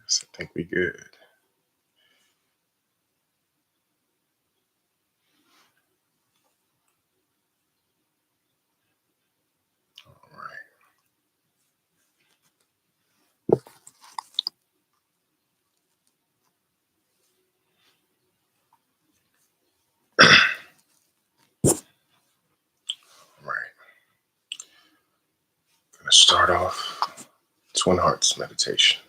Yes, I think we good. All right. All right. Gonna start off Twin Hearts meditation.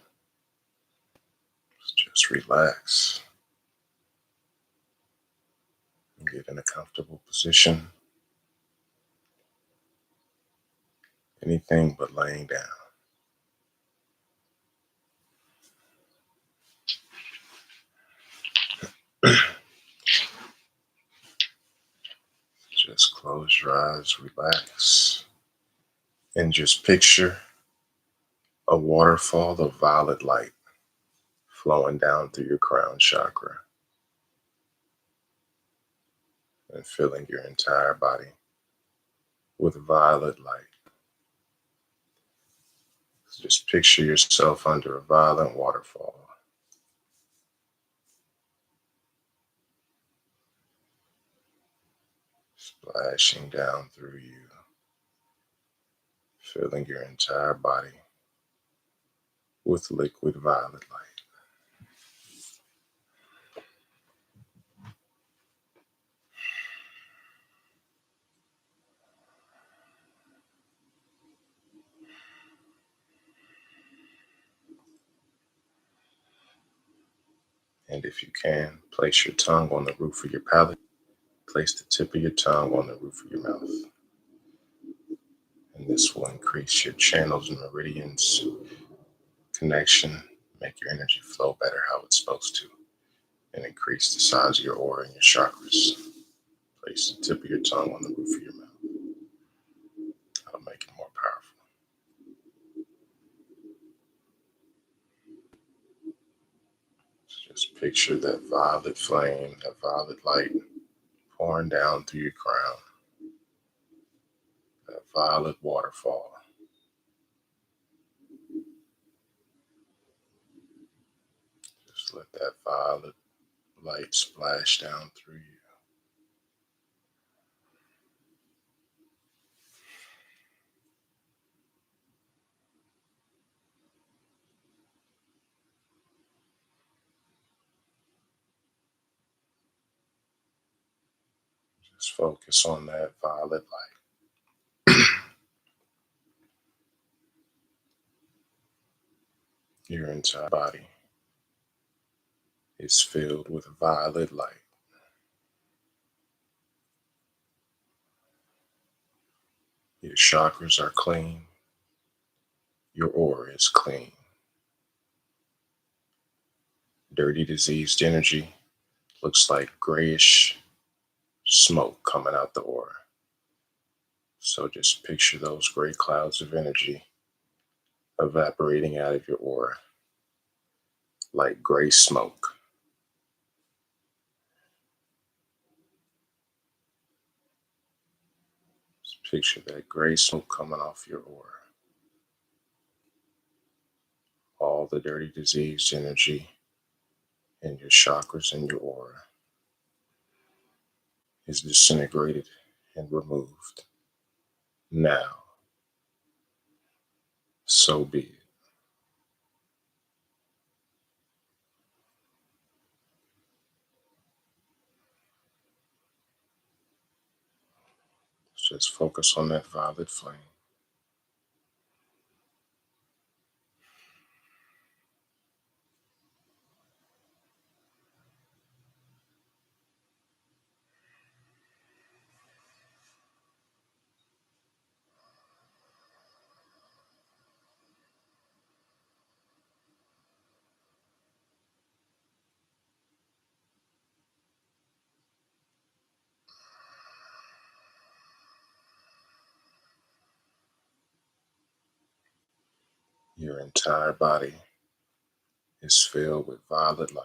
Just relax and get in a comfortable position. Anything but laying down. Just close your eyes, relax, and just picture a waterfall of violet light flowing down through your crown chakra and filling your entire body with violet light. So just picture yourself under a violet waterfall. Splashing down through you, filling your entire body with liquid violet light. And if you can, place your tongue on the roof of your palate. Place the tip of your tongue on the roof of your mouth. And this will increase your channels and meridians connection, make your energy flow better how it's supposed to, and increase the size of your aura and your chakras. Place the tip of your tongue on the roof of your mouth. That'll make it more powerful. So just picture that violet flame, that violet light pouring down through your crown, that violet waterfall. Just let that violet light splash down through you. Just focus on that violet light. Your entire body is filled with violet light. Your chakras are clean. Your aura is clean. Dirty, diseased energy looks like grayish smoke coming out the aura. So just picture those gray clouds of energy evaporating out of your aura like gray smoke. Just picture that gray smoke coming off your aura. All the dirty, diseased energy in your chakras and your aura is disintegrated and removed. Now, so be it. Just focus on that violet flame. Your entire body is filled with violet light.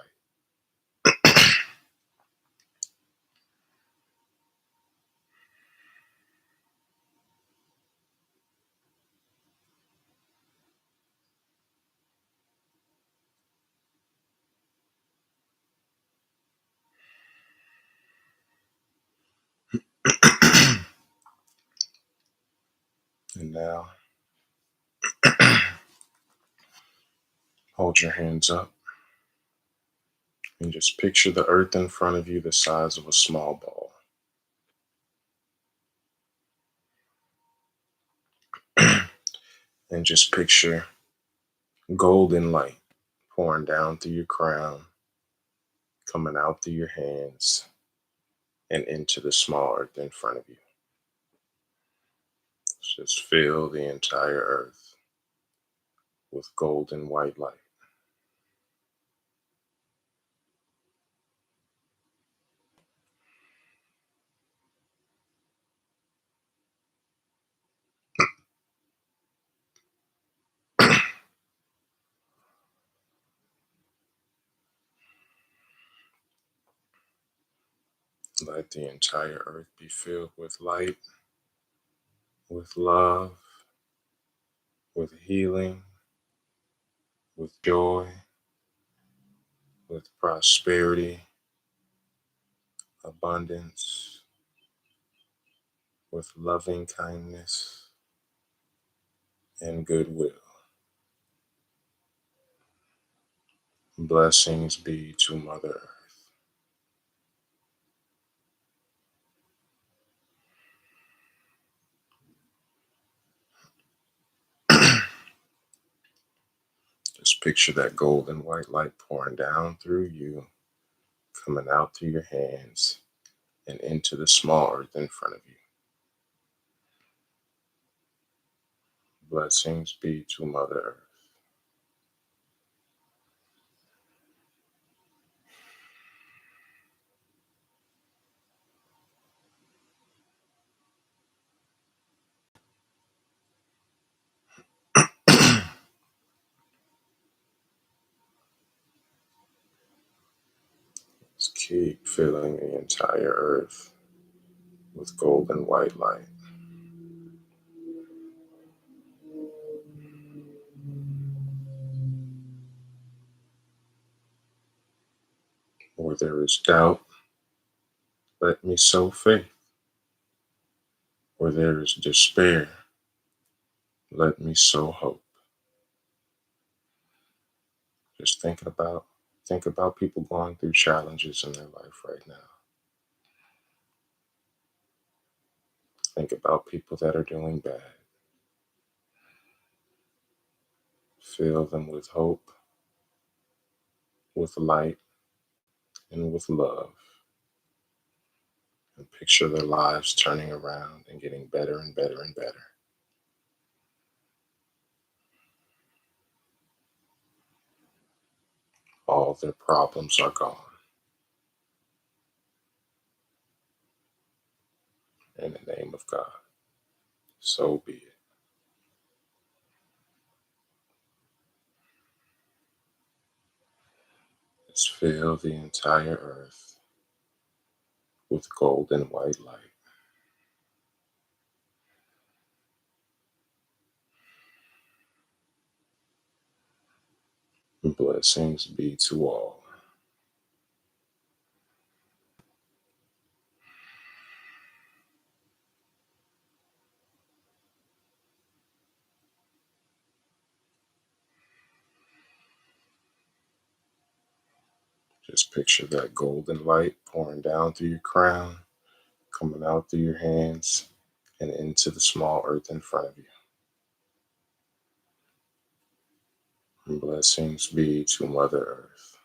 And now, hold your hands up and just picture the earth in front of you the size of a small ball. And just picture golden light pouring down through your crown, coming out through your hands, and into the small earth in front of you. Just fill the entire earth with golden white light. Let the entire earth be filled with light, with love, with healing, with joy, with prosperity, abundance, with loving kindness and goodwill. Blessings be to Mother Earth. Just picture that golden white light pouring down through you, coming out through your hands and into the small earth in front of you. Blessings be to Mother Earth. Just keep filling the entire earth with golden white light. Where there is doubt, let me sow faith. Where there is despair, let me sow hope. Just think about people going through challenges in their life right now. Think about people that are doing bad. Fill them with hope, with light, and with love. And picture their lives turning around and getting better and better and better. All their problems are gone. In the name of God, so be it. Just fill the entire earth with golden white light. Blessings be to all. Just picture that golden light pouring down through your crown, coming out through your hands, and into the small earth in front of you. And blessings be to Mother Earth.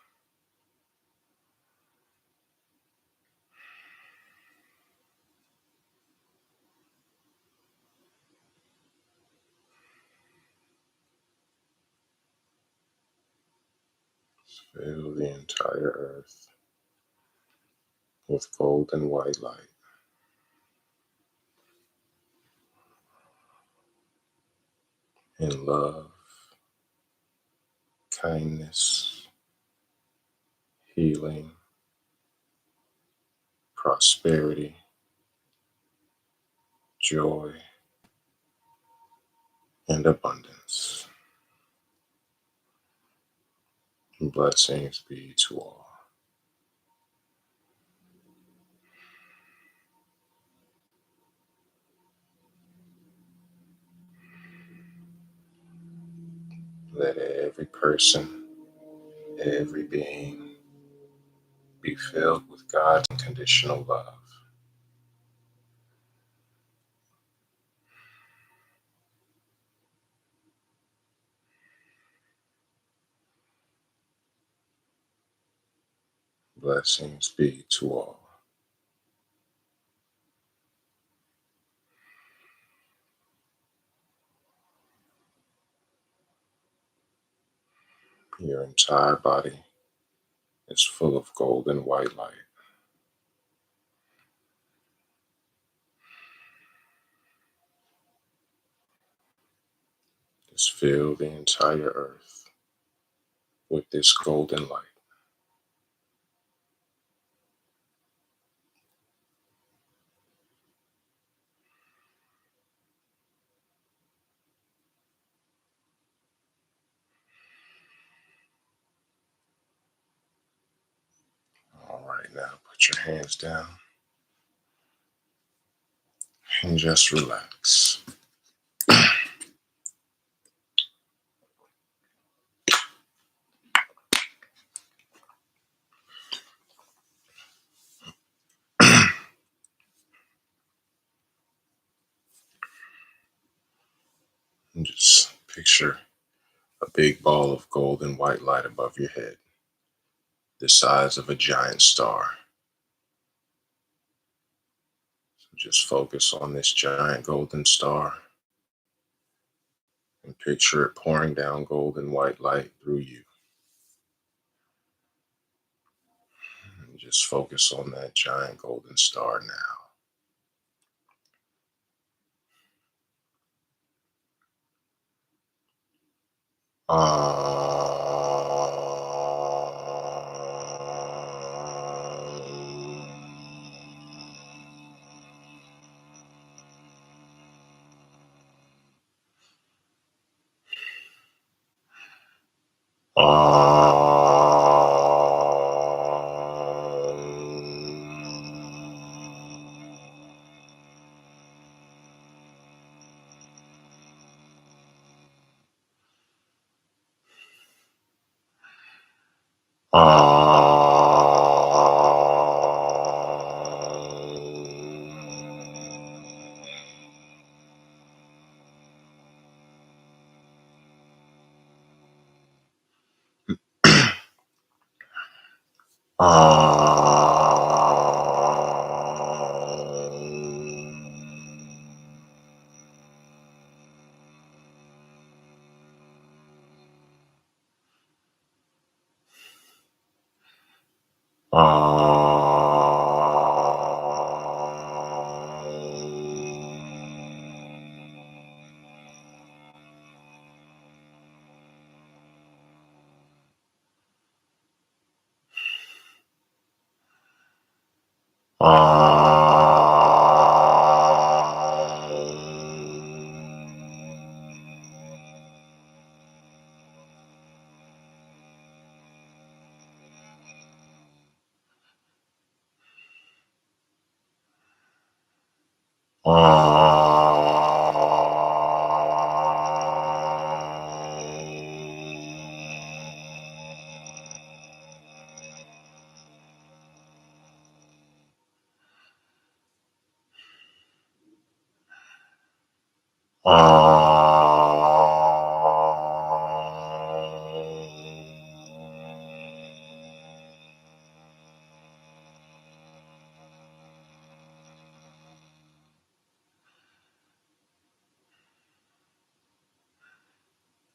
Fill the entire earth with golden white light. In love, kindness, healing, prosperity, joy, and abundance. And blessings be to all. Let every person, every being be filled with God's unconditional love. Blessings be to all. Your entire body is full of golden white light. Just fill the entire earth with this golden light. All right, now put your hands down and just relax. And just picture a big ball of golden white light above your head, the size of a giant star. So just focus on this giant golden star and picture it pouring down golden white light through you. And just focus on that giant golden star now.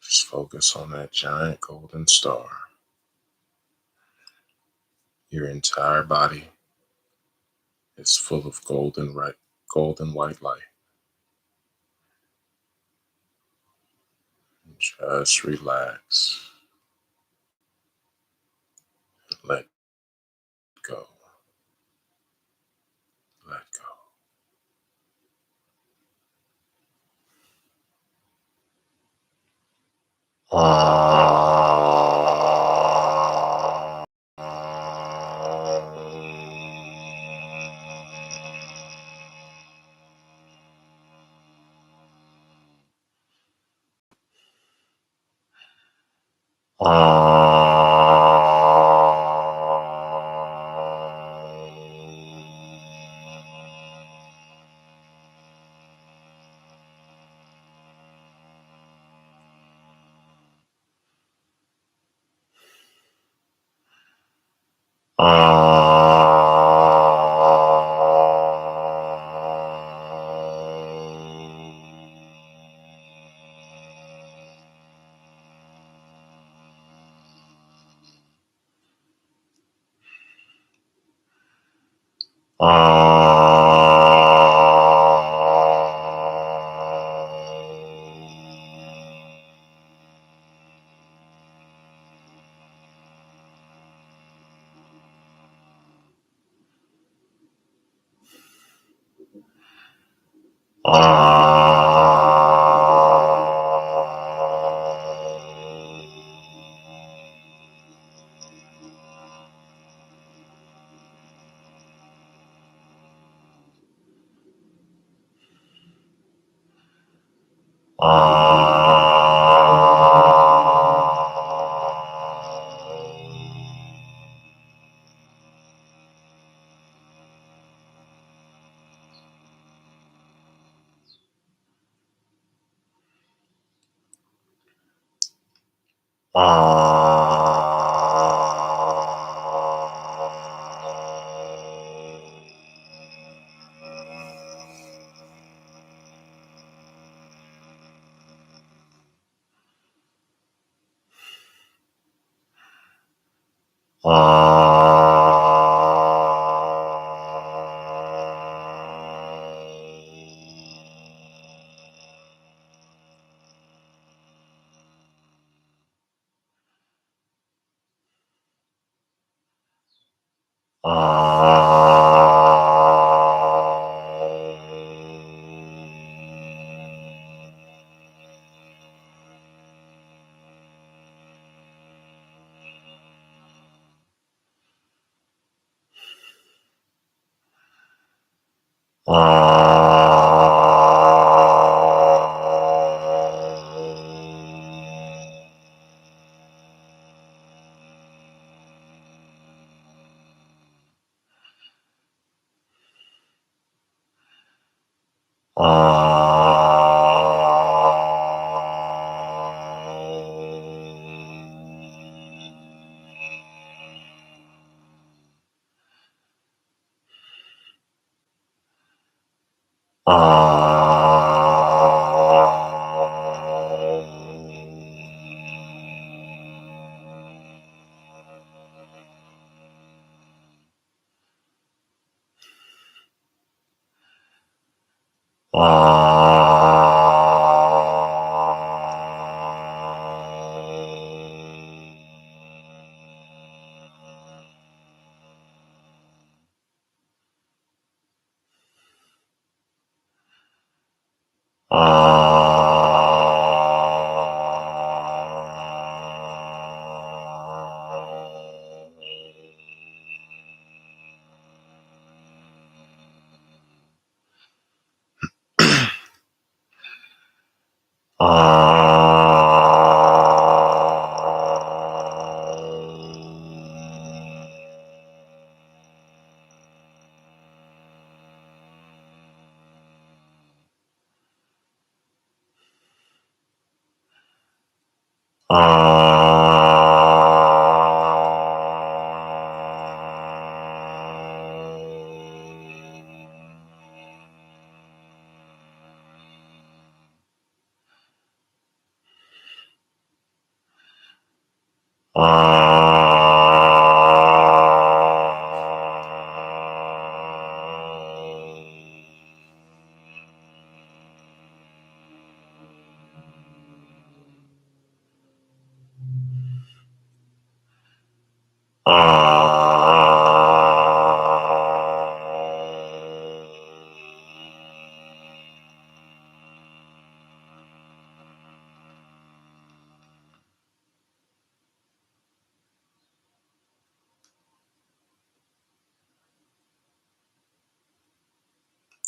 Just focus on that giant golden star. Your entire body is full of golden white light. Just relax and let go. Let go.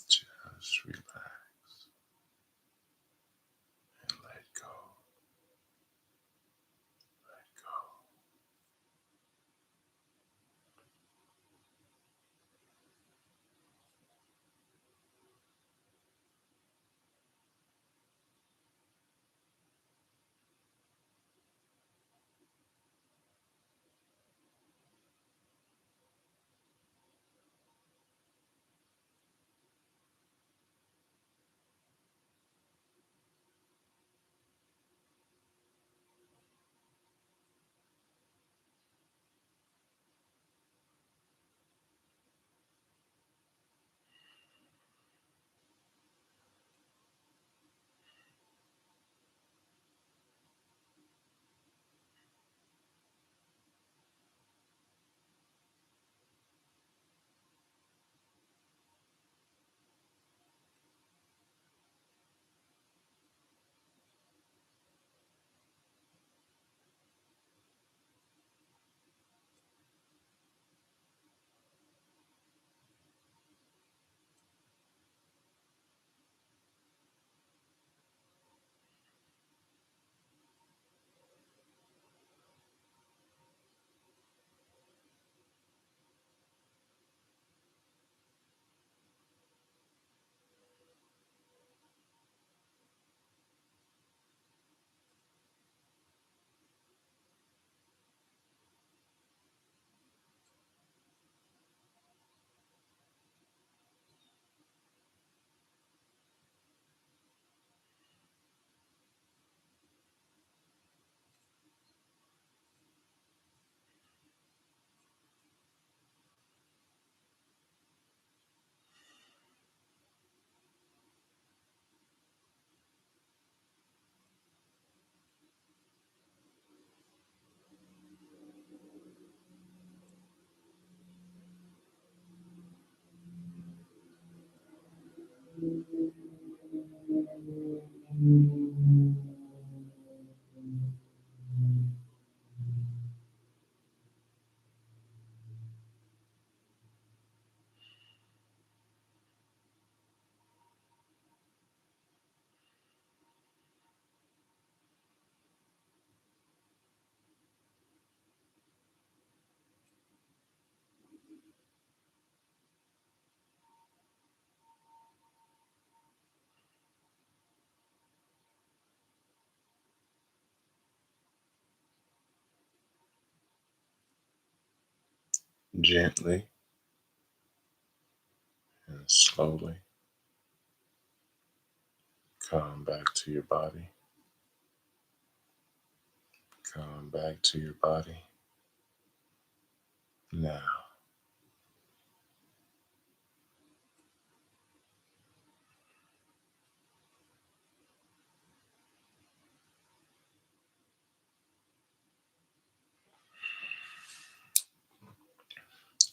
Just relax and let go. Let go. Gently and slowly come back to your body. Come back to your body now.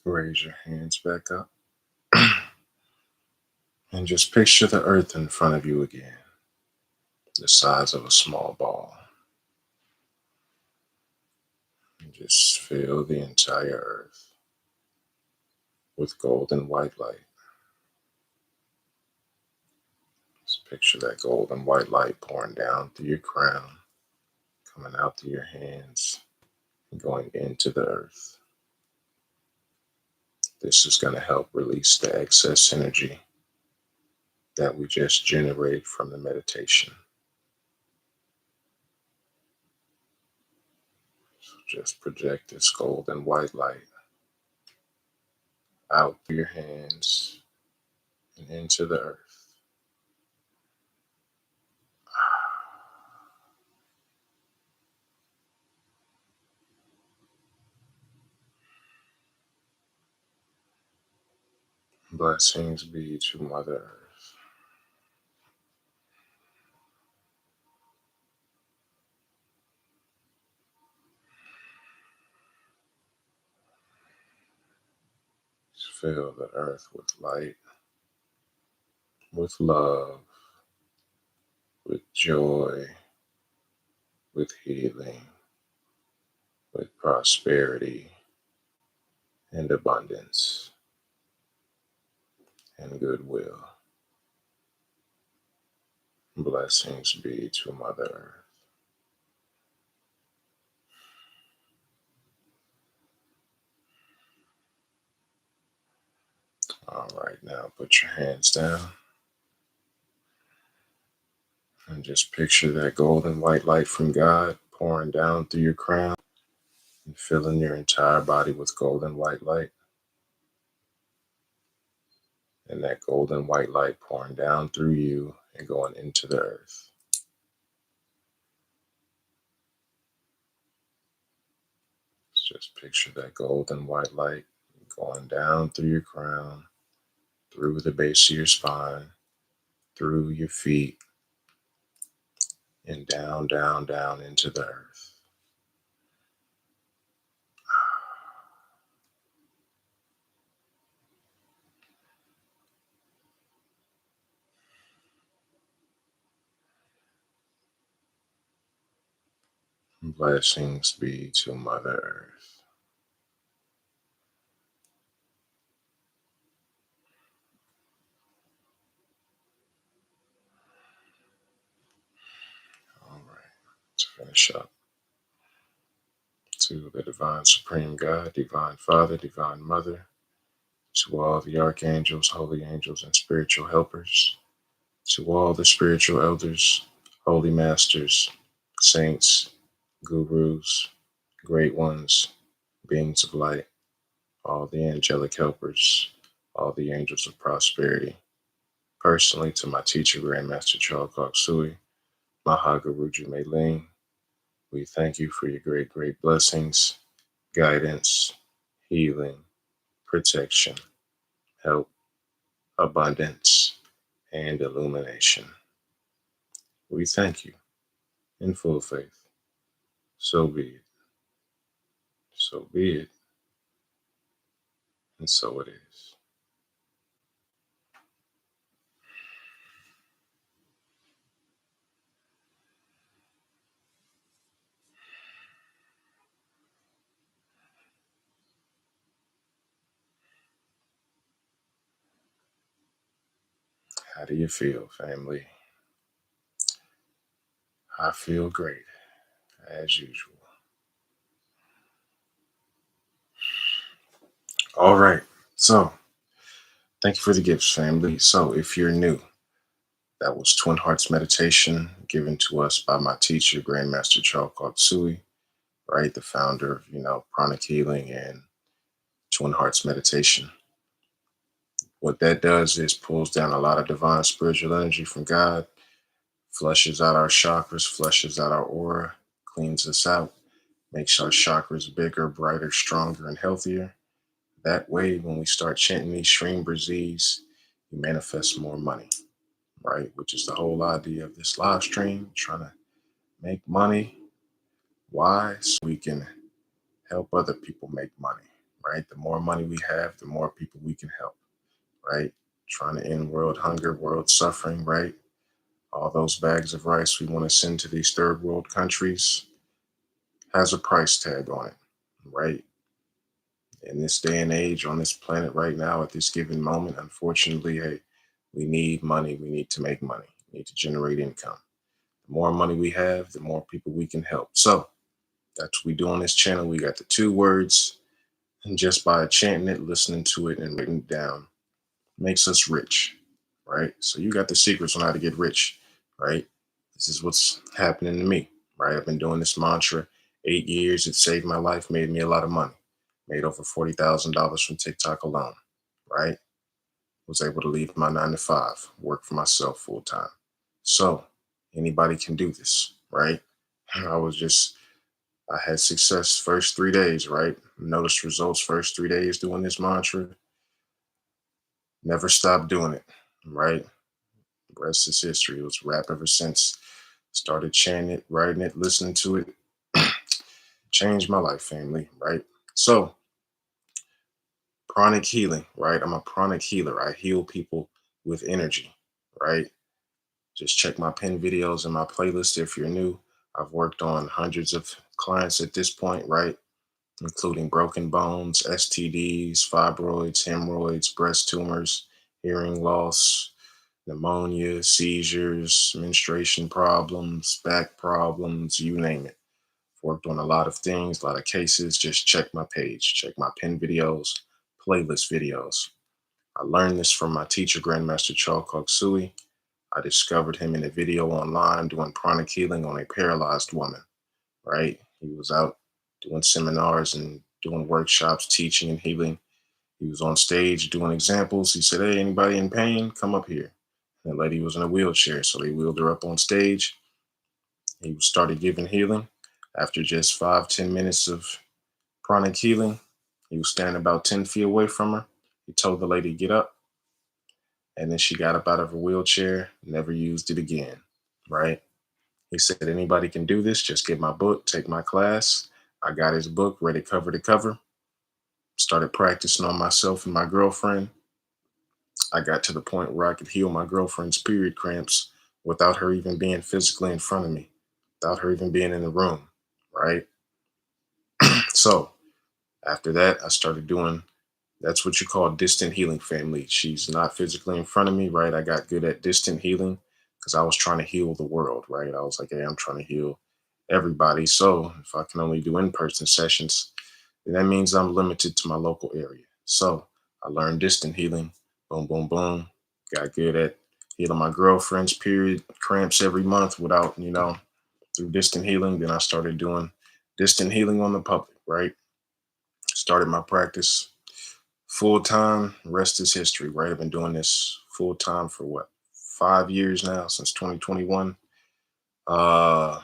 Raise your hands back up and just picture the earth in front of you again, the size of a small ball. And just fill the entire earth with golden white light. Just picture that golden white light pouring down through your crown, coming out through your hands, and going into the earth. This is going to help release the excess energy that we just generated from the meditation. So just project this golden white light out through your hands and into the earth. Blessings be to Mother Earth. Fill the earth with light, with love, with joy, with healing, with prosperity and abundance and goodwill. Blessings be to Mother Earth. All right, now put your hands down and just picture that golden white light from God pouring down through your crown and filling your entire body with golden white light. And that golden white light pouring down through you and going into the earth. Just picture that golden white light going down through your crown, through the base of your spine, through your feet, and down, down, down into the earth. Blessings be to Mother Earth. All right, to finish up, to the Divine Supreme God, Divine Father, Divine Mother, to all the archangels, holy angels, and spiritual helpers, to all the spiritual elders, holy masters, saints, gurus, great ones, beings of light, all the angelic helpers, all the angels of prosperity. Personally, to my teacher, Grandmaster Charles Sui, Mahaguruji Mei, we thank you for your great, great blessings, guidance, healing, protection, help, abundance, and illumination. We thank you in full faith. So be it. So be it. And so it is. How do you feel, family? I feel great, as usual. All right. So, thank you for the gifts, family. So, if you're new, that was Twin Hearts Meditation given to us by my teacher, Grandmaster Charles Sui, right? The founder of, Pranic Healing and Twin Hearts meditation. What that does is pulls down a lot of divine spiritual energy from God, flushes out our chakras, flushes out our aura, cleans us out, makes our chakras bigger, brighter, stronger, and healthier. That way, when we start chanting these SHREEM BRZEEs, you manifest more money, right? Which is the whole idea of this live stream, trying to make money. Why? So we can help other people make money, right? The more money we have, the more people we can help, right? Trying to end world hunger, world suffering, right? All those bags of rice we want to send to these third world countries has a price tag on it, right? In this day and age, on this planet right now, at this given moment, unfortunately, hey, we need money. We need to make money. We need to generate income. The more money we have, the more people we can help. So that's what we do on this channel. We got the 2 words, and just by chanting it, listening to it, and writing it down, makes us rich, right? So you got the secrets on how to get rich, right? This is what's happening to me, right? I've been doing this mantra 8 years. It saved my life, made me a lot of money, made over $40,000 from TikTok alone, right? Was able to leave my 9 to 5, work for myself full time. So anybody can do this, right? I was just, I had success first 3 days, right? Noticed results first 3 days doing this mantra. Never stopped doing it, right? The rest is history. It was rap ever since. Started chanting it, writing it, listening to it. Changed my life, family, right? So, pranic healing, right? I'm a pranic healer. I heal people with energy, right? Just check my pin videos and my playlist if you're new. I've worked on hundreds of clients at this point, right? Including broken bones, STDs, fibroids, hemorrhoids, breast tumors, hearing loss, pneumonia, seizures, menstruation problems, back problems, you name it. Worked on a lot of things, a lot of cases. Just check my page, check my pin videos, playlist videos. I learned this from my teacher, Grandmaster Chalk Sui. I discovered him in a video online doing pranic healing on a paralyzed woman, right? He was out doing seminars and doing workshops, teaching and healing. He was on stage doing examples. He said, "Hey, anybody in pain, come up here." And the lady was in a wheelchair, so they wheeled her up on stage. He started giving healing. After just 5, 10 minutes of pranic healing, he was standing about 10 feet away from her. He told the lady to get up, and then she got up out of her wheelchair, never used it again, right? He said, "Anybody can do this. Just get my book, take my class." I got his book, read it cover to cover, started practicing on myself and my girlfriend. I got to the point where I could heal my girlfriend's period cramps without her even being physically in front of me, without her even being in the room, right? So after that, I started doing, that's what you call distant healing, family. She's not physically in front of me, right? I got good at distant healing because I was trying to heal the world, right? I was like, hey, I'm trying to heal everybody. So if I can only do in-person sessions, then that means I'm limited to my local area. So I learned distant healing. Boom, boom, boom. Got good at healing my girlfriend's period cramps every month without, through distant healing. Then I started doing distant healing on the public, right? Started my practice full time. Rest is history, right? I've been doing this full time for what, 5 years now, since 2021. Uh,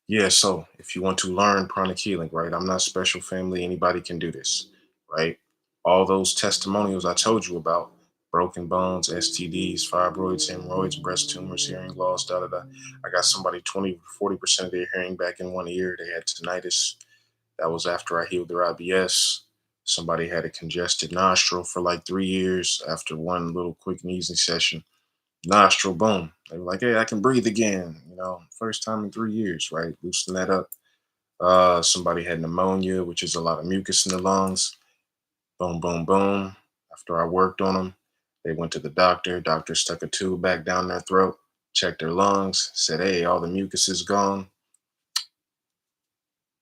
Yeah, so if you want to learn pranic healing, right? I'm not special, family. Anybody can do this, right? All those testimonials I told you about, broken bones, STDs, fibroids, hemorrhoids, breast tumors, hearing loss, da da da. I got somebody 20, 40% of their hearing back in one ear. They had tinnitus. That was after I healed their IBS. Somebody had a congested nostril for like 3 years after one little quick and easy session. Nostril, boom. They were like, hey, I can breathe again. First time in 3 years, right? Loosen that up. Somebody had pneumonia, which is a lot of mucus in the lungs. Boom, boom, boom. After I worked on them, they went to the doctor. Doctor stuck a tube back down their throat, checked their lungs, said, hey, all the mucus is gone.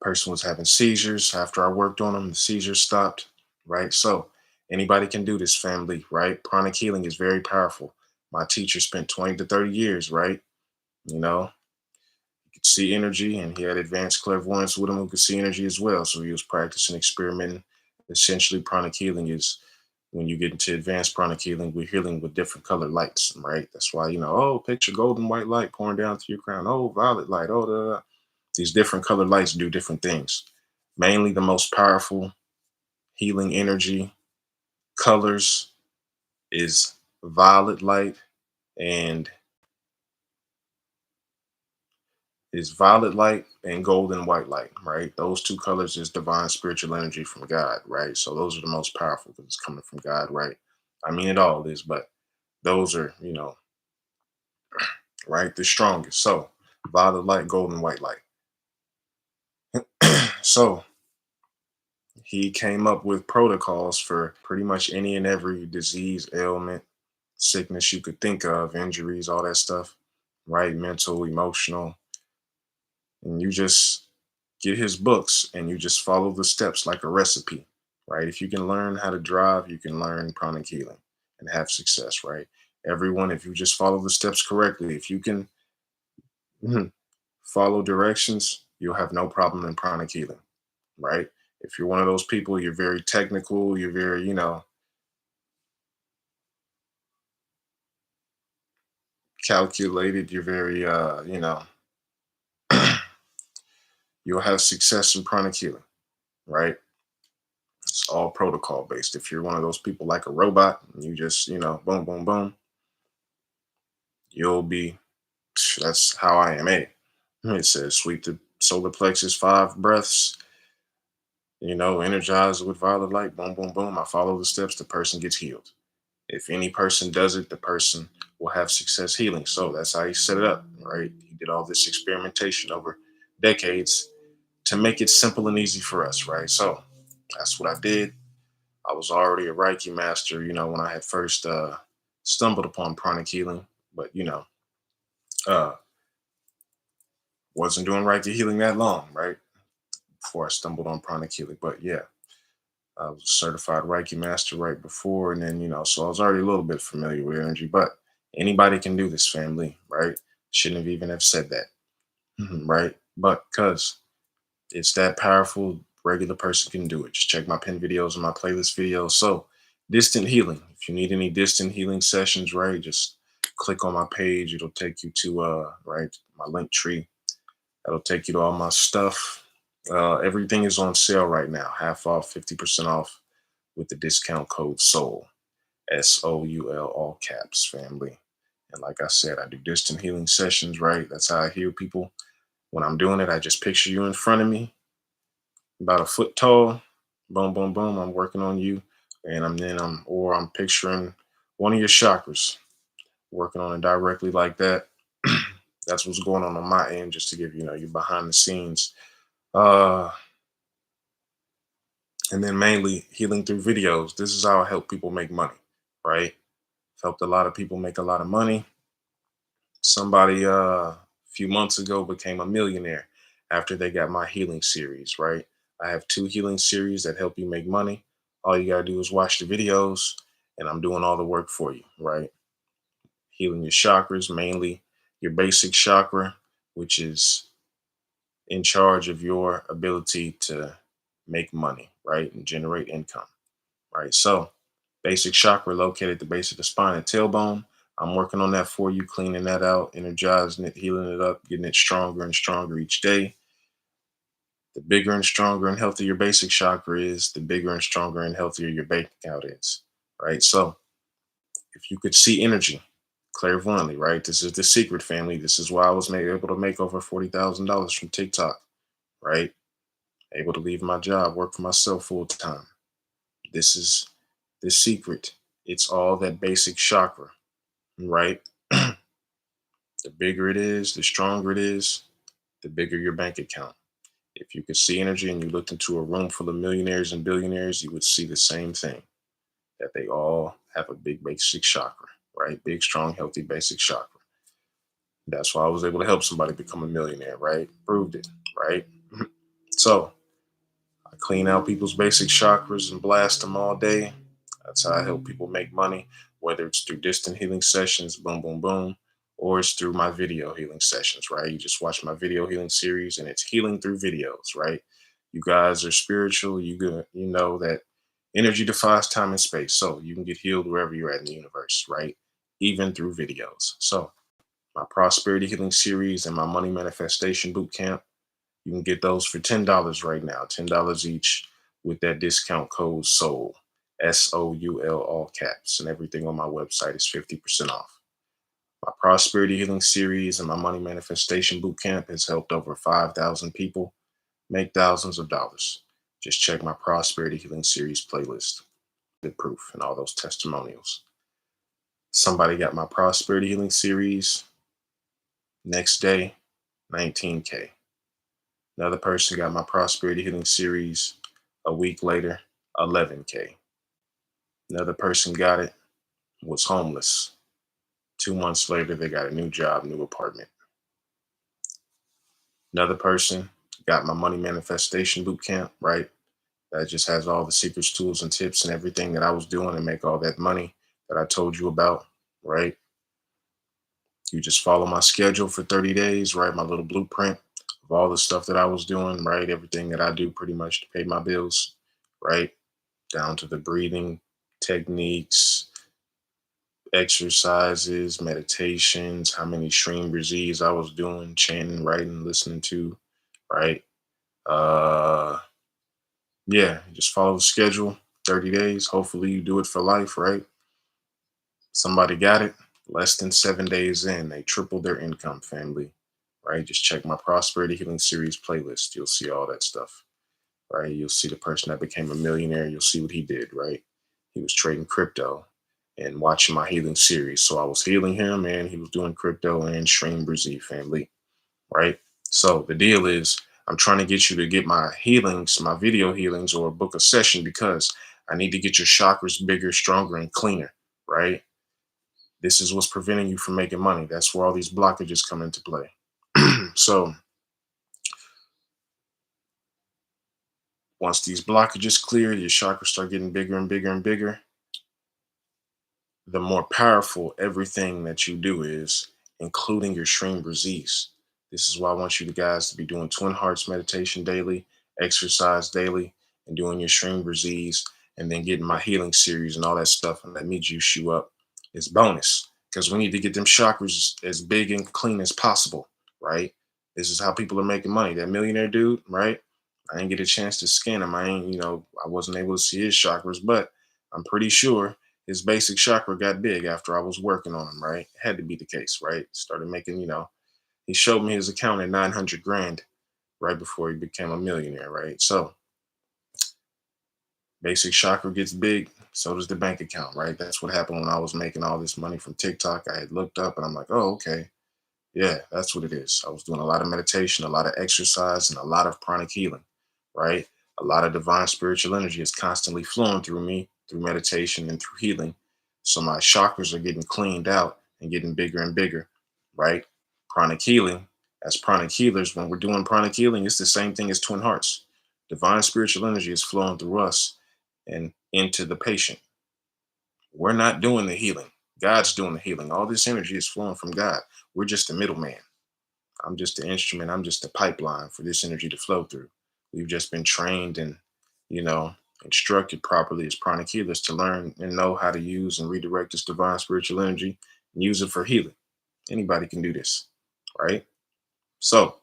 Person was having seizures. After I worked on them, the seizures stopped, right? So anybody can do this, family, right? Pranic healing is very powerful. My teacher spent 20 to 30 years, right? You know, he could see energy, and he had advanced clairvoyance with him who could see energy as well. So he was practicing, experimenting essentially pranic healing is when you get into advanced pranic healing, we're healing with different colored lights, right? That's why, oh, picture golden white light pouring down through your crown. Oh, violet light. Oh, da, da, da. These different colored lights do different things. Mainly the most powerful healing energy colors is violet light and golden white light, right? Those two colors is divine spiritual energy from God, right? So those are the most powerful because it's coming from God, right? I mean, it all is, but those are, right, the strongest. So violet light, golden white light. So he came up with protocols for pretty much any and every disease, ailment, sickness you could think of, injuries, all that stuff, right? Mental, emotional. And you just get his books and you just follow the steps like a recipe, right? If you can learn how to drive, you can learn pranic healing and have success, right? Everyone, if you just follow the steps correctly, if you can follow directions, you'll have no problem in pranic healing, right? If you're one of those people, you're very technical, you're very, calculated, you're very, you'll have success in pranic healing, right? It's all protocol based. If you're one of those people like a robot, and you just, boom, boom, boom, you'll be, that's how I am. It says sweep the solar plexus 5 breaths, energize with violet light, boom, boom, boom. I follow the steps, the person gets healed. If any person does it, the person will have success healing. So that's how he set it up, right? He did all this experimentation over decades to make it simple and easy for us, right? So that's what I did. I was already a Reiki master, when I had first stumbled upon pranic healing, but uh, wasn't doing Reiki healing that long, right? Before I stumbled on pranic healing. But yeah, I was a certified Reiki master right before, and then so I was already a little bit familiar with energy. But anybody can do this, family, right? Shouldn't have even have said that, right? But because it's that powerful, regular person can do it. Just check my pin videos and my playlist videos. So distant healing. If you need any distant healing sessions, right, just click on my page. It'll take you to right, my link tree. That'll take you to all my stuff. Everything is on sale right now. Half off, 50% off with the discount code SOUL. SOUL, all caps, family. And like I said, I do distant healing sessions, right? That's how I heal people. When I'm doing it, I just picture you in front of me, about a foot tall. Boom, boom, boom. I'm working on you. And I'm picturing one of your chakras, working on it directly like that. That's what's going on my end, just to give you behind the scenes. Uh, and then mainly healing through videos. This is how I help people make money, right? Helped a lot of people make a lot of money. Somebody a few months ago became a millionaire after they got my healing series, right? I have 2 healing series that help you make money. All you gotta do is watch the videos, and I'm doing all the work for you, right? Healing your chakras, mainly your basic chakra, which is in charge of your ability to make money, right? And generate income, right? So, basic chakra located at the base of the spine and tailbone. I'm working on that for you, cleaning that out, energizing it, healing it up, getting it stronger and stronger each day. The bigger and stronger and healthier your basic chakra is, the bigger and stronger and healthier your bank account is, right? So, if you could see energy clairvoyantly, right? This is the secret, family. This is why I was able to make over $40,000 from TikTok, right? Able to leave my job, work for myself full time. This is the secret. It's all that basic chakra, right? The bigger it is, the stronger it is, the bigger your bank account. If you could see energy and you looked into a room full of millionaires and billionaires, you would see the same thing, that they all have a big basic chakra, right? Big, strong, healthy basic chakra. That's why I was able to help somebody become a millionaire, right? Proved it, right? So I clean out people's basic chakras and blast them all day. That's how I help people make money, whether it's through distant healing sessions, boom, boom, boom, or it's through my video healing sessions, right? You just watch my video healing series and it's healing through videos, right? You guys are spiritual. You know that Energy defies time and space, so you can get healed wherever you're at in the universe, right? Even through videos. So, my prosperity healing series and my money manifestation boot camp, you can get those for $10 right now, $10 each with that discount code SOUL, SOUL, all caps, and everything on my website is 50% off. My prosperity healing series and my money manifestation boot camp has helped over 5,000 people make thousands of dollars. Just check my prosperity healing series playlist, the proof and all those testimonials. Somebody got my prosperity healing series next day, 19K. Another person got my prosperity healing series a week later, 11K. Another person got it, was homeless. 2 months later, they got a new job, new apartment. Another person got my money manifestation boot camp, right? That just has all the secrets, tools, and tips and everything that I was doing to make all that money that I told you about, right? You just follow my schedule for 30 days, right? My little blueprint of all the stuff that I was doing, right? Everything that I do pretty much to pay my bills, right? Down to the breathing techniques, exercises, meditations, how many SHREEM I was doing, chanting, writing, listening to, right? Uh, yeah, just follow the schedule, 30 days. Hopefully you do it for life, right? Somebody got it. Less than 7 days in, they tripled their income, family, right? Just check my prosperity healing series playlist. You'll see all that stuff, right? You'll see the person that became a millionaire. You'll see what he did, right? He was trading crypto and watching my healing series. So I was healing him and he was doing crypto and SHREEM BRZEE, family, right? So the deal is I'm trying to get you to get my healings, my video healings, or book a session because I need to get your chakras bigger, stronger, and cleaner, right? This is what's preventing you from making money. That's where all these blockages come into play. So once these blockages clear, your chakras start getting bigger and bigger and bigger, the more powerful everything that you do is, including your SHREEM BRZEEs. This is why I want you guys to be doing Twin Hearts meditation daily, exercise daily, and doing your SHREEM BRZEEs, and then getting my healing series and all that stuff, and let me juice you up. It's bonus because we need to get them chakras as big and clean as possible, right? This is how people are making money. That millionaire dude, right? I didn't get a chance to scan him. I wasn't able to see his chakras, but I'm pretty sure his basic chakra got big after I was working on him, right? Had to be the case, right? Started making, he showed me his account at 900 grand right before he became a millionaire, right? So basic chakra gets big, so does the bank account, right? That's what happened when I was making all this money from TikTok. I had looked up and I'm like, oh, okay. Yeah, that's what it is. I was doing a lot of meditation, a lot of exercise, and a lot of pranic healing, right? A lot of divine spiritual energy is constantly flowing through me through meditation and through healing. So my chakras are getting cleaned out and getting bigger and bigger, right? Pranic healing, as pranic healers, when we're doing pranic healing, it's the same thing as twin hearts. Divine spiritual energy is flowing through us and into the patient. We're not doing the healing. God's doing the healing. All this energy is flowing from God. We're just the middleman. I'm just the instrument. I'm just the pipeline for this energy to flow through. We've just been trained and, you know, instructed properly as pranic healers to learn and know how to use and redirect this divine spiritual energy and use it for healing. Anybody can do this, right? So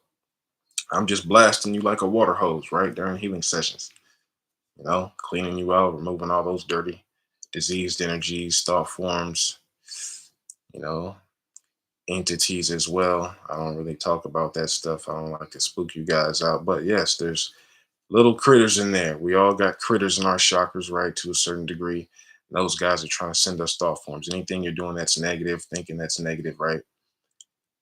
I'm just blasting you like a water hose, right? During healing sessions, cleaning you out, removing all those dirty, diseased energies, thought forms, you know, entities as well. I don't really talk about that stuff. I don't like to spook you guys out. But yes, there's little critters in there. We all got critters in our chakras, right? To a certain degree. And those guys are trying to send us thought forms. Anything you're doing that's negative, thinking that's negative, right?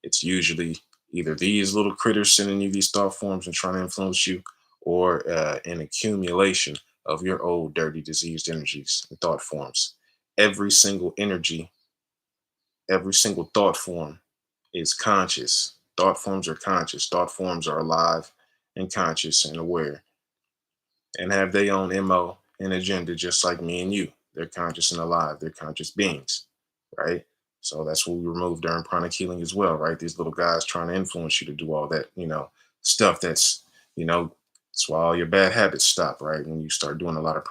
It's usually either these little critters sending you these thought forms and trying to influence you, or an accumulation of your old dirty diseased energies and thought forms. Every single energy, every single thought form is conscious. Thought forms are conscious. Thought forms are alive and conscious and aware and have their own MO and agenda, just like me and you. They're conscious and alive. They're conscious beings, right? So that's what we remove during pranic healing as well, right? These little guys trying to influence you to do all that, stuff that's, that's why all your bad habits stop, right? When you start doing a lot of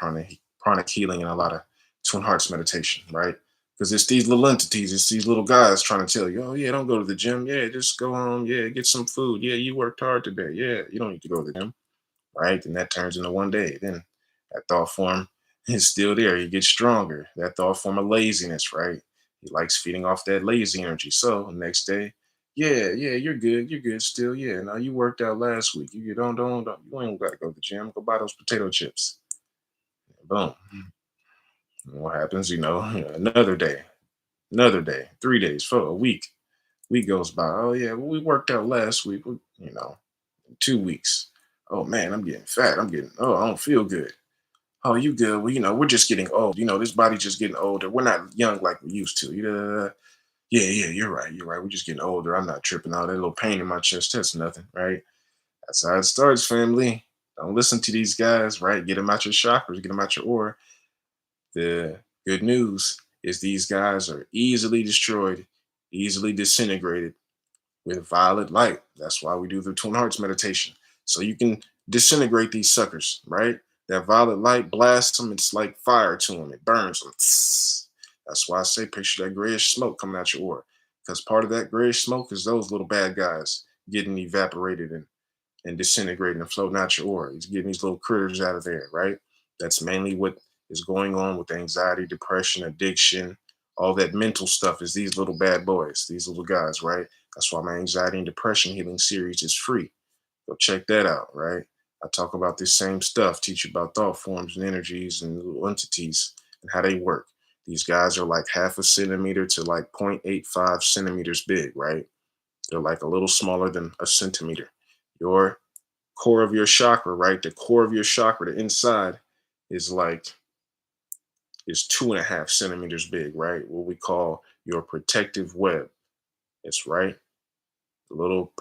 chronic healing and a lot of twin hearts meditation, right? Because it's these little entities, it's these little guys trying to tell you, oh yeah, don't go to the gym. Yeah, just go home. Yeah, get some food. Yeah, you worked hard today. Yeah, you don't need to go to the gym, right? And that turns into one day. Then that thought form is still there. You get stronger. That thought form of laziness, right? He likes feeding off that lazy energy. So next day, yeah, yeah, you're good. You're good still. Yeah. Now you worked out last week. You don't you ain't gotta go to the gym. Go buy those potato chips. Boom. And what happens? Another day, 3 days, for a week. Week goes by. Oh yeah, well, we worked out last week. 2 weeks. Oh man, I'm getting fat. I don't feel good. Oh, you good? Well, we're just getting old. This body's just getting older. We're not young like we used to. Yeah, yeah, you're right. You're right. We're just getting older. I'm not tripping out. That little pain in my chest, that's nothing, right? That's how it starts, family. Don't listen to these guys, right? Get them out your chakras, get them out your aura. The good news is these guys are easily destroyed, easily disintegrated with violet light. That's why we do the Twin Hearts meditation. So you can disintegrate these suckers, right? That violet light blasts them. It's like fire to them. It burns them. That's why I say picture that grayish smoke coming out your aura. Because part of that grayish smoke is those little bad guys getting evaporated and disintegrating and floating out your aura. He's getting these little critters out of there, right? That's mainly what is going on with anxiety, depression, addiction, all that mental stuff is these little bad boys, these little guys, right? That's why my anxiety and depression healing series is free. Go check that out, right? I talk about this same stuff, teach you about thought forms and energies and little entities and how they work. These guys are like half a centimeter to like 0.85 centimeters big, right? They're like a little smaller than a centimeter. Your core of your chakra, right? The core of your chakra, the inside, is like is 2.5 centimeters big, right? What we call your protective web. It's right. The little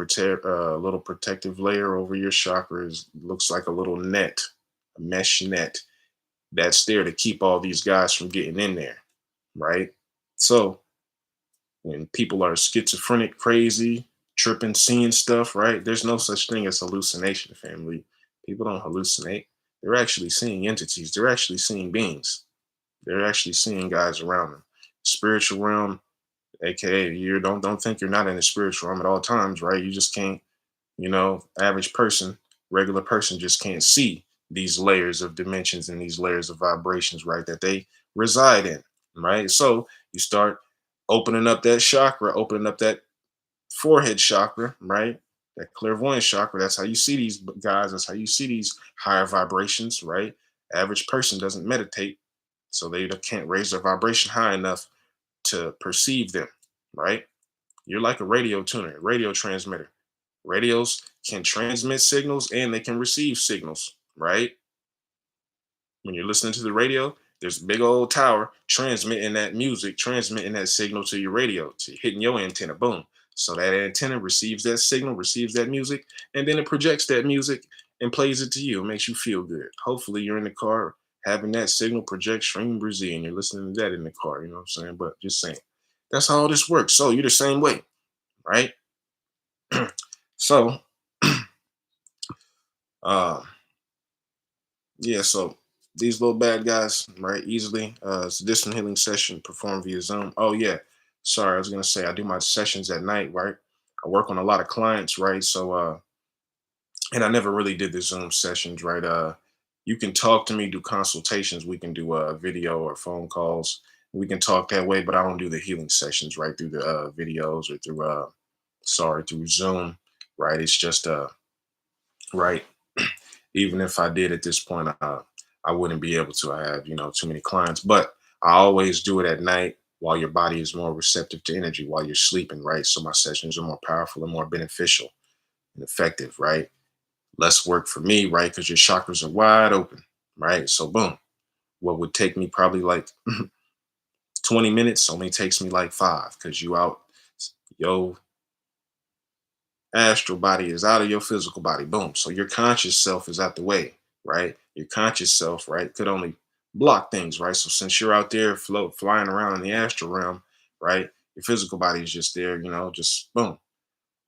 protective layer over your chakras looks like a little net, a mesh net that's there to keep all these guys from getting in there, right? So when people are schizophrenic, crazy, tripping, seeing stuff, right? There's no such thing as hallucination, family. People don't hallucinate. They're actually seeing entities. They're actually seeing beings. They're actually seeing guys around them. Spiritual realm, aka you don't think you're not in the spiritual realm at all times, right? You just can't, average person, regular person just can't see these layers of dimensions and these layers of vibrations, right? That they reside in, right? So you start opening up that chakra, opening up that forehead chakra, right? That clairvoyant chakra. That's how you see these guys. That's how you see these higher vibrations, right? Average person doesn't meditate, so they can't raise their vibration high enough to perceive them, right? You're like a radio tuner, a radio transmitter. Radios can transmit signals and they can receive signals, right? When you're listening to the radio, there's a big old tower transmitting that music, transmitting that signal to your radio, to hitting your antenna, boom. So that antenna receives that signal, receives that music, and then it projects that music and plays it to you. It makes you feel good. Hopefully you're in the car having that signal project SHREEM BRZEE and you're listening to that in the car, you know what I'm saying? But just saying, that's how all this works. So you're the same way, right? So, uh, yeah, so these little bad guys, right? Easily. It's a distant healing session performed via Zoom. Oh yeah. Sorry, I was gonna say I do my sessions at night, right? I work on a lot of clients, right? So and I never really did the Zoom sessions, right? You can talk to me, do consultations, we can do video or phone calls. We can talk that way, but I don't do the healing sessions right through the videos or through through Zoom, right? It's just right. Even if I did at this point, I wouldn't be able to. I have, too many clients, but I always do it at night while your body is more receptive to energy while you're sleeping, right? So my sessions are more powerful and more beneficial and effective, right? Less work for me, right? Because your chakras are wide open, right? So boom, what would take me probably like 20 minutes only takes me like 5 because you out, yo, astral body is out of your physical body. Boom. So your conscious self is out the way, right? Your conscious self, right, could only block things, right? So since you're out there flying around in the astral realm, right, your physical body is just there, just boom,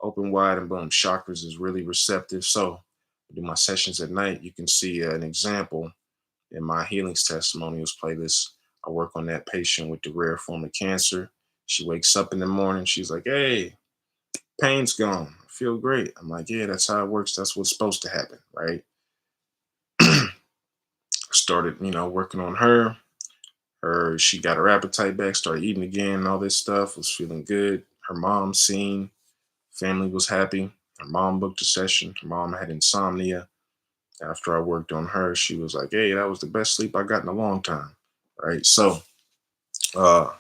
open wide and boom. Chakras is really receptive. So I do my sessions at night. You can see an example In my healings testimonials playlist, I work on that patient with the rare form of cancer. She wakes up in the morning. She's like, "Hey, pain's gone. I feel great." I'm like, "Yeah, that's how it works. That's what's supposed to happen, right?" Started, working on her. She got her appetite back, started eating again, and all this stuff. Was feeling good. Her mom seen. Family was happy. Her mom booked a session. Her mom had insomnia. After I worked on her, she was like, "Hey, that was the best sleep I got in a long time." Right. Uh,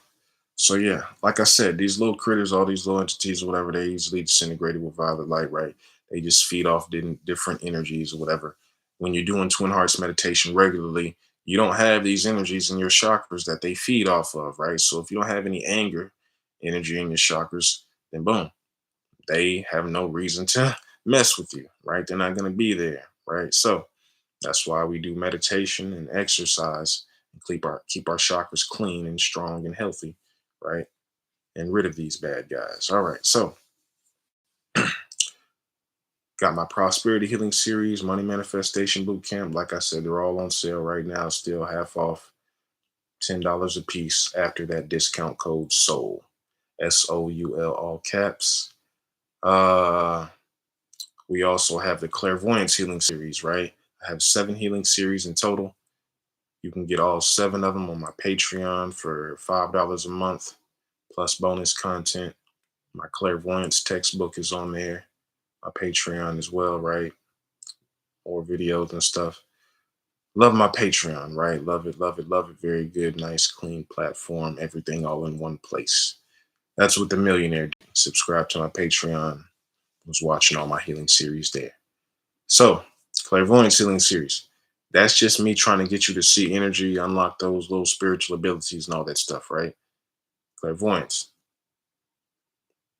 so yeah, like I said, these little critters, all these little entities, or whatever, they easily disintegrated with violet light, right? They just feed off different energies or whatever. When you're doing Twin Hearts meditation regularly, you don't have these energies in your chakras that they feed off of, right? So if you don't have any anger energy in your chakras, then boom, they have no reason to mess with you, right? They're not going to be there, right? So that's why we do meditation and exercise and keep our chakras clean and strong and healthy, right? And rid of these bad guys. All right. So got my prosperity healing series, money manifestation boot camp. Like I said, they're all on sale right now, still half off, $10 a piece after that discount code SOUL. SOUL, all caps. Uh we also have the clairvoyance healing series, right? I have 7 healing series in total. You can get all 7 of them on my Patreon for $5 a month, plus bonus content. My clairvoyance textbook is on there, my Patreon as well, right? Or videos and stuff. Love my Patreon, right? Love it, love it, love it. Very good, nice, clean platform. Everything all in one place. That's what the millionaire did. Subscribe to my Patreon. Was watching all my healing series there. So, clairvoyance healing series. That's just me trying to get you to see energy, unlock those little spiritual abilities and all that stuff, right? Clairvoyance.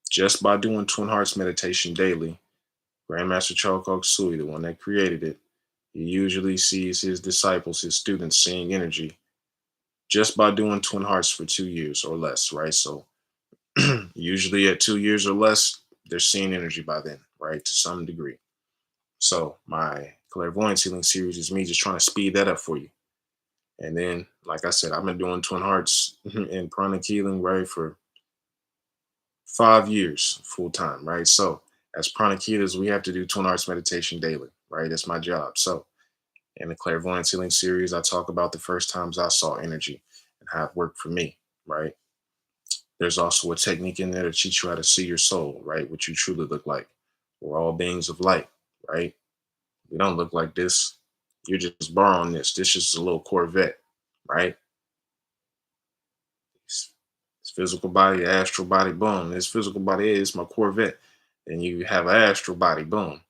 Just by doing Twin Hearts meditation daily, Grandmaster Chokoku Sui, the one that created it, he usually sees his disciples, his students, seeing energy just by doing Twin Hearts for 2 years or less, right? So usually at 2 years or less, they're seeing energy by then, right? To some degree. So my clairvoyance healing series is me just trying to speed that up for you. And then, like I said, I've been doing Twin Hearts and pranic healing, right, for 5 years full time, right? So as pranic healers, we have to do Twin Hearts meditation daily, right? That's my job. So in the clairvoyance healing series, I talk about the first times I saw energy and how it worked for me, right? There's also a technique in there to teach you how to see your soul, right? What you truly look like. We're all beings of light, right? We don't look like this. You're just borrowing this. This is a little Corvette, right? It's physical body, astral body, boom. This physical body is my Corvette. And you have an astral body, boom.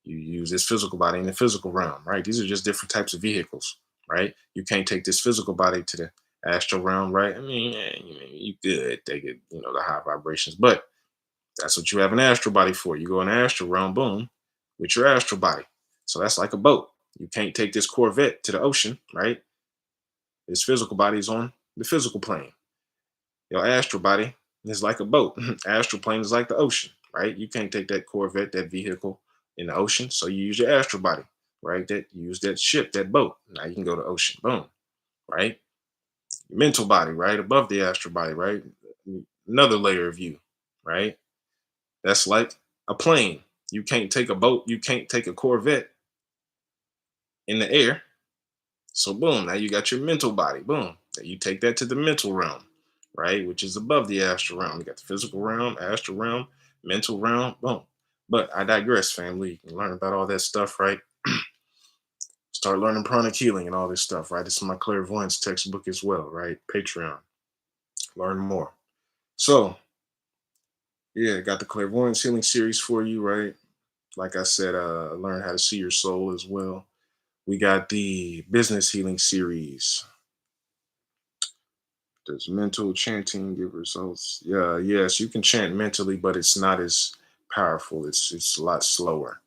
You use this physical body in the physical realm, right? These are just different types of vehicles, right? You can't take this physical body to the astral realm, right? I mean, you could take it, the high vibrations, but that's what you have an astral body for. You go in the astral realm, boom, with your astral body. So that's like a boat. You can't take this Corvette to the ocean, right? This physical body is on the physical plane. Your astral body is like a boat. Astral plane is like the ocean, right? You can't take that Corvette, that vehicle in the ocean. So you use your astral body, right? That you use that ship, that boat. Now you can go to ocean. Boom, right? Your mental body, right? Above the astral body, right? Another layer of you, right? That's like a plane. You can't take a boat, you can't take a Corvette in the air. So boom, now you got your mental body. Boom. Now you take that to the mental realm, right? Which is above the astral realm. You got the physical realm, astral realm, mental realm. Boom. But I digress, family. You can learn about all that stuff, right? Start learning pranic healing and all this stuff, right? This is my clairvoyance textbook as well, right? Patreon. Learn more. So, yeah, got the clairvoyance healing series for you, right? Like I said, learn how to see your soul as well. We got the business healing series. Does mental chanting give results? Yeah, yes, you can chant mentally, but it's not as powerful. It's a lot slower,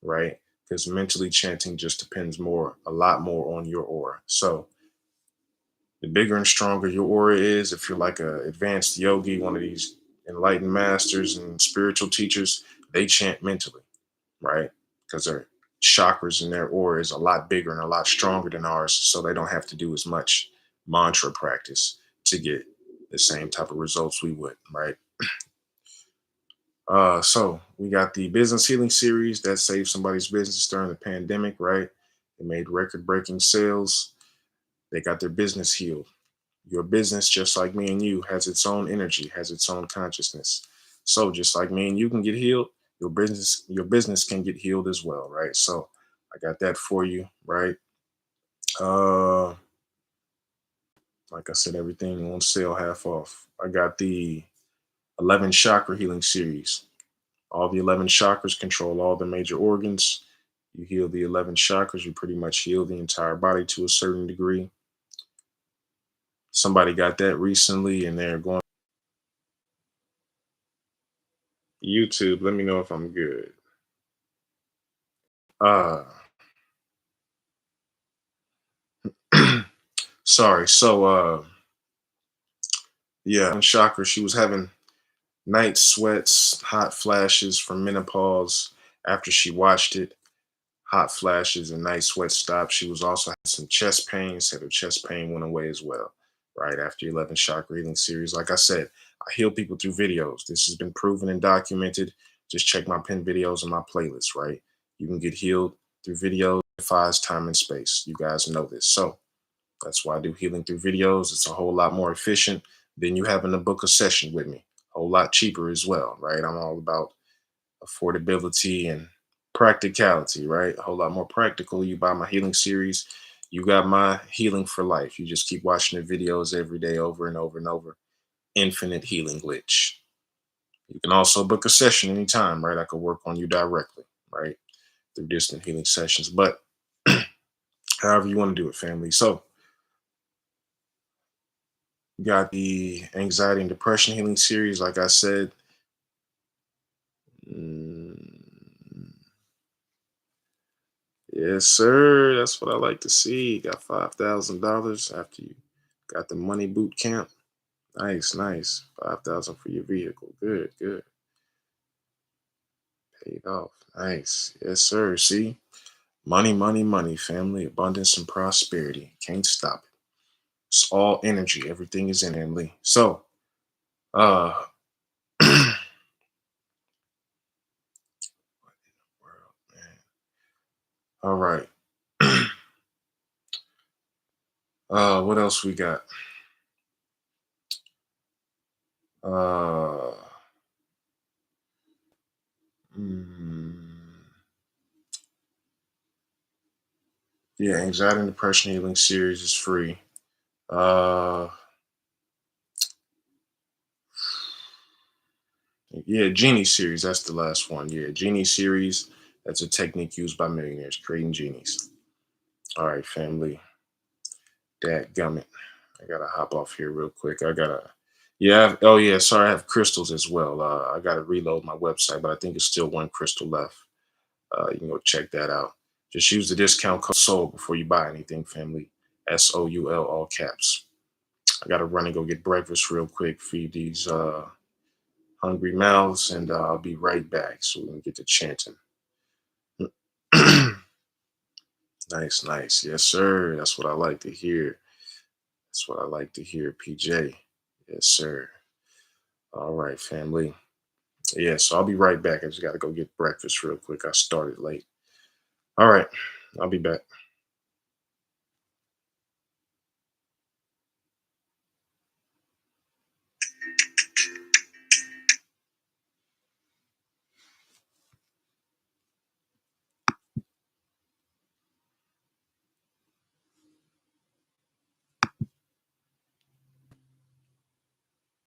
right? Because mentally chanting just depends a lot more on your aura. So the bigger and stronger your aura is, if you're like a advanced yogi, one of these enlightened masters and spiritual teachers, they chant mentally, right? Because they're chakras in their aura is a lot bigger and a lot stronger than ours, so they don't have to do as much mantra practice to get the same type of results we would, right? So we got the business healing series that saved somebody's business during the pandemic, right? They made record-breaking sales. They got their business healed. Your business, just like me and you, has its own energy, has its own consciousness. So just like me and you can get healed, your business can get healed as well, right? So I got that for you, right? Uh like I said, everything on sale half off. I got the 11 chakra healing series. All the 11 chakras control all the major organs. You heal the 11 chakras, you pretty much heal the entire body to a certain degree. Somebody got that recently and they're going YouTube. Let me know if I'm good. Uh sorry. So yeah, chakra, she was having night sweats, hot flashes from menopause after she watched it. Hot flashes and night sweat stopped. She was also having some chest pain, said her chest pain went away as well, right after 11 chakra healing series. Like I said, I heal people through videos. This has been proven and documented. Just check my pinned videos on my playlist, right? You can get healed through videos, defies time and space. You guys know this. So that's why I do healing through videos. It's a whole lot more efficient than you having to book a session with me. A whole lot cheaper as well, right? I'm all about affordability and practicality, right? A whole lot more practical. You buy my healing series, you got my healing for life. You just keep watching the videos every day over and over and over. Infinite healing glitch. You can also book a session anytime, right? I could work on you directly, right? Through distant healing sessions, but however you want to do it, family. So, you got the anxiety and depression healing series, like I said. Mm, yes, sir. That's what I like to see. Got $5,000 after you got the money boot camp. Nice, nice. 5,000 for your vehicle. Good, good. Paid off. Nice. Yes, sir. See, money, money, money. Family, abundance, and prosperity. Can't stop it. It's all energy. Everything is energy. So, uh, world, man. All right. What else we got? Uh, mm, yeah, anxiety and depression healing series is free. Uh, yeah, Genie series. That's the last one. Yeah, Genie series. That's a technique used by millionaires creating genies. All right, family. Dad gummit. I gotta hop off here real quick. I gotta. Yeah. Oh yeah. Sorry, I have crystals as well. I gotta reload my website, but I think it's still one crystal left. You can go check that out. Just use the discount code SOUL before you buy anything, family. SOUL, all caps. I gotta run and go get breakfast real quick. Feed these hungry mouths, and I'll be right back so we can get to chanting. Nice, nice. Yes, sir. That's what I like to hear. That's what I like to hear, PJ. Yes, sir. All right, family. Yeah, so I'll be right back. I just got to go get breakfast real quick. I started late. All right, I'll be back.